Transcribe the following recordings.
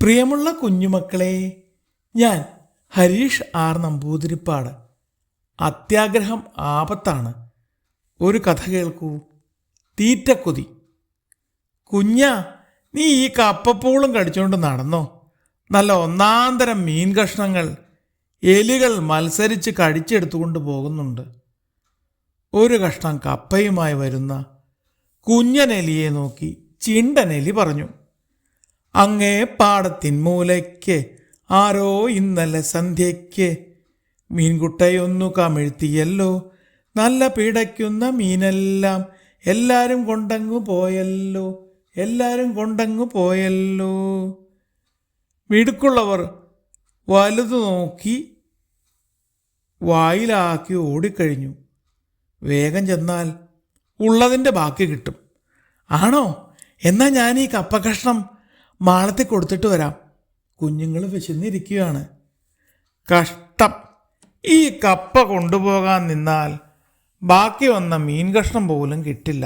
പ്രിയമുള്ള കുഞ്ഞുമക്കളെ, ഞാൻ ഹരീഷ് ആർ നമ്പൂതിരിപ്പാട്. അത്യാഗ്രഹം ആപത്താണ്. ഒരു കഥ കേൾക്കൂ. തീറ്റക്കൊതി. കുഞ്ഞാ, നീ ഈ കപ്പപ്പൂളും കടിച്ചുകൊണ്ട് നടന്നോ? നല്ല ഒന്നാന്തരം മീൻ കഷ്ണങ്ങൾ എലികൾ മത്സരിച്ച് കടിച്ചെടുത്തുകൊണ്ട് പോകുന്നുണ്ട്. ഒരു കഷ്ണം കപ്പയുമായി വരുന്ന കുഞ്ഞനെലിയെ നോക്കി ചിണ്ടനെലി പറഞ്ഞു, അങ്ങേ പാടത്തിൻ മൂലയ്ക്ക് ആരോ ഇന്നലെ സന്ധ്യയ്ക്ക് മീൻകുട്ടയൊന്നു കമിഴ്ത്തിയല്ലോ, നല്ല പിടയ്ക്കുന്ന മീനെല്ലാം എല്ലാരും കൊണ്ടങ്ങു പോയല്ലോ, എല്ലാരും കൊണ്ടങ്ങു പോയല്ലോ. മിടുക്കുള്ളവർ വലുതു നോക്കി വായിലാക്കി ഓടിക്കഴിഞ്ഞു. വേഗം ചെന്നാൽ ഉള്ളതിൻ്റെ ബാക്കി കിട്ടും. ആണോ? എന്നാൽ ഞാൻ ഈ കപ്പക്കഷ്ണം മാളത്തിൽ കൊടുത്തിട്ട് വരാം. കുഞ്ഞുങ്ങൾ വിശന്നിരിക്കുകയാണ്. കഷ്ടം, ഈ കപ്പ കൊണ്ടുപോകാൻ നിന്നാൽ ബാക്കി വന്ന മീൻ കഷ്ണം പോലും കിട്ടില്ല.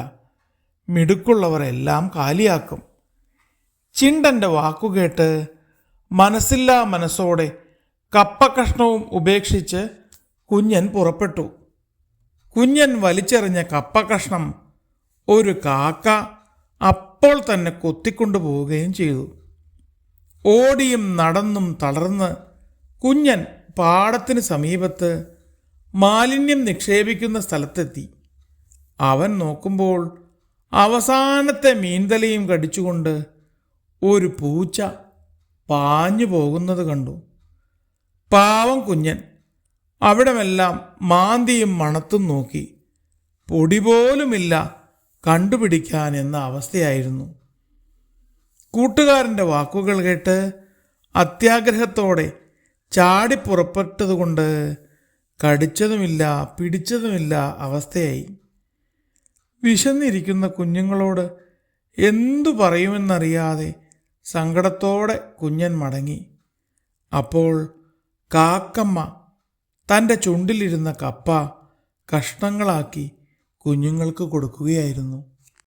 മിടുക്കുള്ളവരെല്ലാം കാലിയാക്കും. ചിണ്ടൻ്റെ വാക്കുകേട്ട് മനസ്സില്ലാ മനസ്സോടെ കപ്പക്കഷ്ണവും ഉപേക്ഷിച്ച് കുഞ്ഞൻ പുറപ്പെട്ടു. കുഞ്ഞൻ വലിച്ചെറിഞ്ഞ കപ്പക്കഷ്ണം ഒരു കാക്ക അപ്പോൾ തന്നെ കൊത്തിക്കൊണ്ടു പോവുകയും ചെയ്തു. ഓടിയും നടന്നും തളർന്ന് കുഞ്ഞൻ പാടത്തിന് സമീപത്ത് മാലിന്യം നിക്ഷേപിക്കുന്ന സ്ഥലത്തെത്തി. അവൻ നോക്കുമ്പോൾ അവസാനത്തെ മീൻതലയും കടിച്ചുകൊണ്ട് ഒരു പൂച്ച പാഞ്ഞു പോകുന്നത് കണ്ടു. പാവം കുഞ്ഞൻ അവിടമെല്ലാം മാന്തിയും മണത്തും നോക്കി. പൊടി പോലുമില്ല കണ്ടുപിടിക്കാൻ എന്ന അവസ്ഥയായിരുന്നു. കൂട്ടുകാരൻ്റെ വാക്കുകൾ കേട്ട് അത്യാഗ്രഹത്തോടെ ചാടിപ്പുറപ്പെട്ടതുകൊണ്ട് കടിച്ചതുമില്ല പിടിച്ചതുമില്ല അവസ്ഥയായി. വിശന്നിരിക്കുന്ന കുഞ്ഞുങ്ങളോട് എന്തു പറയുമെന്നറിയാതെ സങ്കടത്തോടെ കുഞ്ഞൻ മടങ്ങി. അപ്പോൾ കാക്കമ്മ തൻ്റെ ചുണ്ടിലിരുന്ന കപ്പ കഷ്ണങ്ങളാക്കി കുഞ്ഞുങ്ങൾക്ക് കൊടുക്കുകയായിരുന്നു.